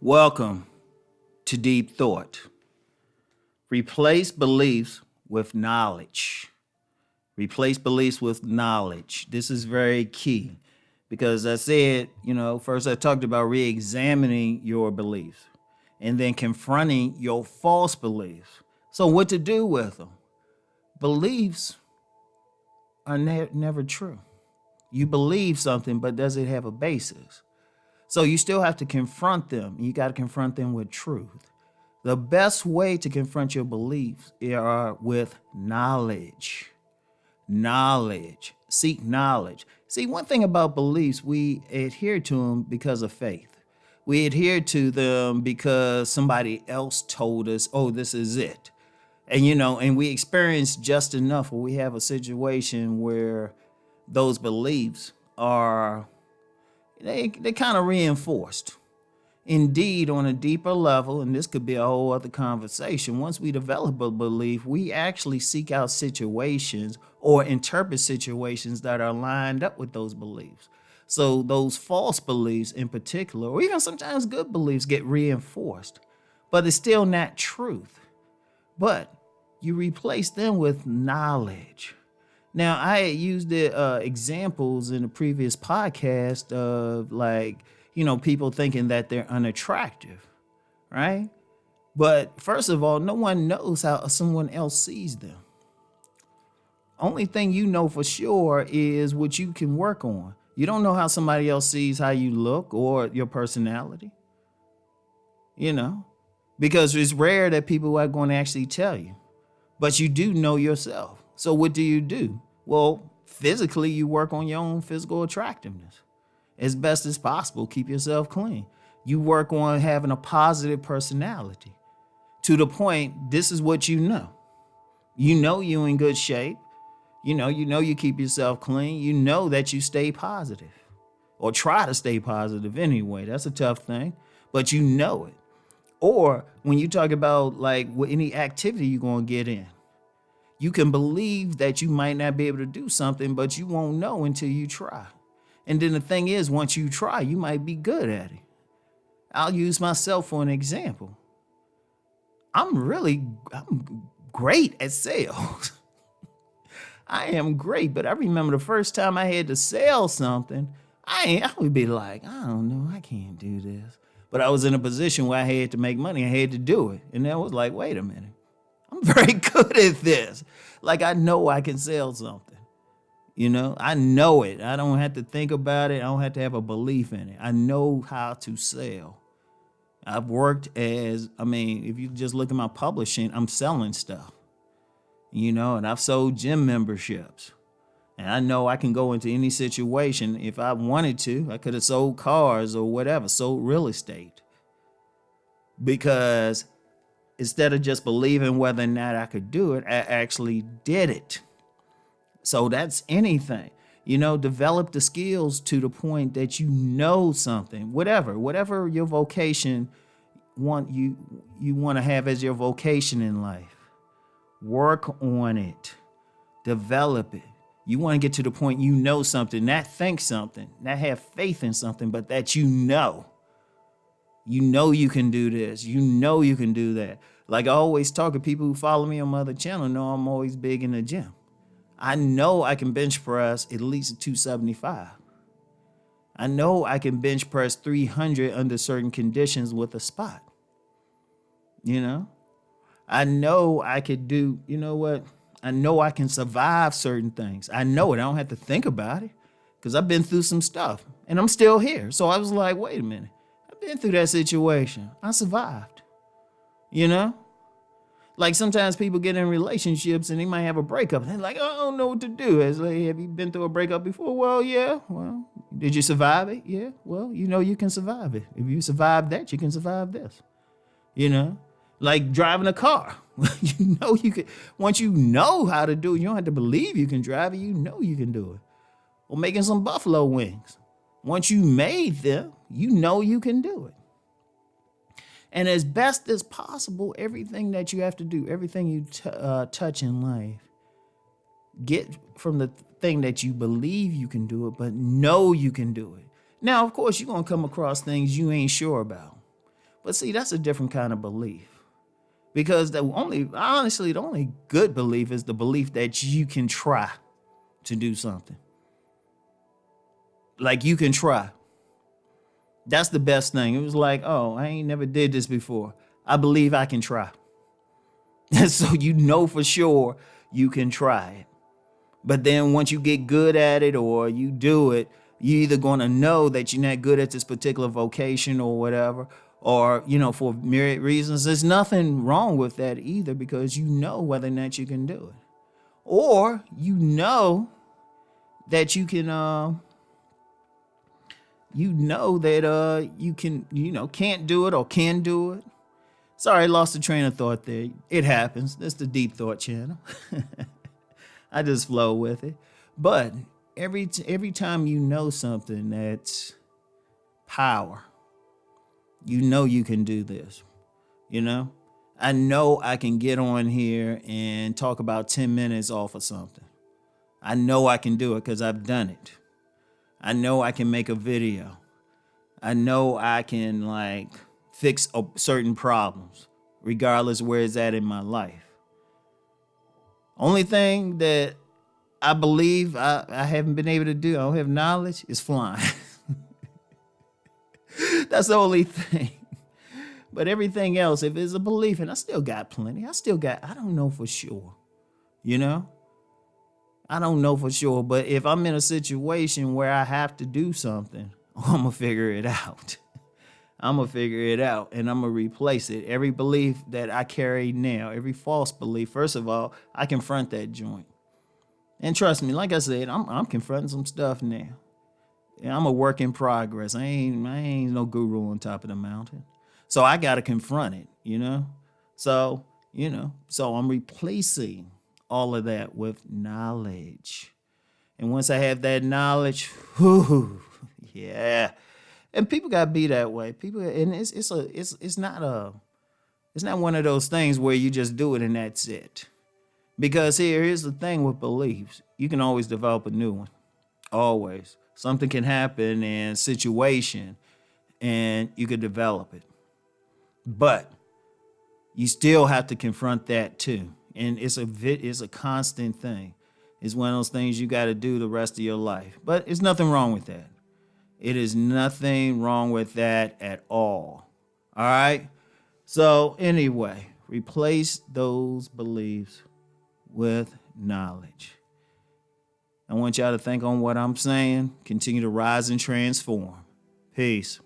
Welcome to Deep Thought. Replace beliefs with knowledge. Replace beliefs with knowledge. This is very key because I said, first I talked about re-examining your beliefs and then confronting your false beliefs. So what to do with them? Beliefs are never true. You believe something, but does it have a basis? So you still have to confront them. You got to confront them with truth. The best way to confront your beliefs are with knowledge. Knowledge. Seek knowledge. See, one thing about beliefs, we adhere to them because of faith. We adhere to them because somebody else told us, oh, this is it. And we experience just enough where we have a situation where those beliefs are they kind of reinforced. Indeed, on a deeper level, and this could be a whole other conversation, once we develop a belief, we actually seek out situations or interpret situations that are lined up with those beliefs. So those false beliefs in particular, or even sometimes good beliefs, get reinforced, but it's still not truth. But you replace them with knowledge. Now, I had used the examples in the previous podcast of people thinking that they're unattractive, right? But first of all, no one knows how someone else sees them. Only thing you know for sure is what you can work on. You don't know how somebody else sees how you look or your personality, because it's rare that people are going to actually tell you, but you do know yourself. So what do? Well, physically, you work on your own physical attractiveness as best as possible. Keep yourself clean. You work on having a positive personality to the point, this is what you know. You know you're in good shape. You know you keep yourself clean. You know that you stay positive or try to stay positive anyway. That's a tough thing, but you know it. Or when you talk about any activity you're going to get in, you can believe that you might not be able to do something, but you won't know until you try. And then the thing is, once you try, you might be good at it. I'll use myself for an example. I'm great at sales. I am great, but I remember the first time I had to sell something, I would be like, I don't know, I can't do this. But I was in a position where I had to make money. I had to do it. And then I was like, wait a minute. I'm very good at this. I know I can sell something. I know it. I don't have to think about it. I don't have to have a belief in it. I know how to sell. I've worked if you just look at my publishing, I'm selling stuff, and I've sold gym memberships. And I know I can go into any situation. If I wanted to, I could have sold cars or whatever, sold real estate. Because instead of just believing whether or not I could do it, I actually did it. So that's anything. Develop the skills to the point that you know something, whatever your vocation you want to have as your vocation in life. Work on it. Develop it. You want to get to the point you know something, not think something, not have faith in something, but that you know. You know you can do this. You know you can do that. Like I always talk to people who follow me on my other channel know I'm always big in the gym. I know I can bench press at least 275. I know I can bench press 300 under certain conditions with a spot. I know I could do, I know I can survive certain things. I know it. I don't have to think about it because I've been through some stuff and I'm still here. So I was like, wait a minute. I've been through that situation. I survived. Sometimes people get in relationships and they might have a breakup. And they're like, I don't know what to do. It's like, have you been through a breakup before? Well, yeah. Well, did you survive it? Yeah. Well, you can survive it. If you survive that, you can survive this. Like driving a car. You can. Once you know how to do it, you don't have to believe you can drive it. You know you can do it. Or making some buffalo wings. Once you made them, you know you can do it. And as best as possible, everything that you have to do, everything you touch in life, get from the thing that you believe you can do it, but know you can do it. Now, of course, you're going to come across things you ain't sure about. But see, that's a different kind of belief. Because honestly, the only good belief is the belief that you can try to do something. Like you can try. That's the best thing. It was like, oh, I ain't never did this before. I believe I can try. So you know for sure you can try it. But then once you get good at it or you do it, you're either going to know that you're not good at this particular vocation or whatever, or, for myriad reasons. There's nothing wrong with that either, because you know whether or not you can do it. Or you know that you can, you can, can't do it or can do it. Sorry, I lost the train of thought there. It happens. That's the Deep Thought channel. I just flow with it. But every time you know something that's power, you know you can do this. I know I can get on here and talk about 10 minutes off of something. I know I can do it because I've done it. I know I can make a video. I know I can fix certain problems, regardless where it's at in my life. Only thing that I believe I haven't been able to do, I don't have knowledge, is flying. That's the only thing. But everything else, if it's a belief, and I still got plenty, I don't know for sure. I don't know for sure, but if I'm in a situation where I have to do something, I'm going to figure it out. I'm going to figure it out, and I'm going to replace it. Every belief that I carry now, every false belief, first of all, I confront that joint. And trust me, like I said, I'm confronting some stuff now. And I'm a work in progress. I ain't no guru on top of the mountain. So I got to confront it, So, so I'm replacing all of that with knowledge. And once I have that knowledge, yeah. And people got to be that way. People, and it's not one of those things where you just do it and that's it. Because here's the thing with beliefs. You can always develop a new one. Always. Something can happen in situation and you could develop it. But you still have to confront that too. And it's a constant thing. It's one of those things you got to do the rest of your life. But there's nothing wrong with that. It is nothing wrong with that at all. All right? So anyway, replace those beliefs with knowledge. I want y'all to think on what I'm saying. Continue to rise and transform. Peace.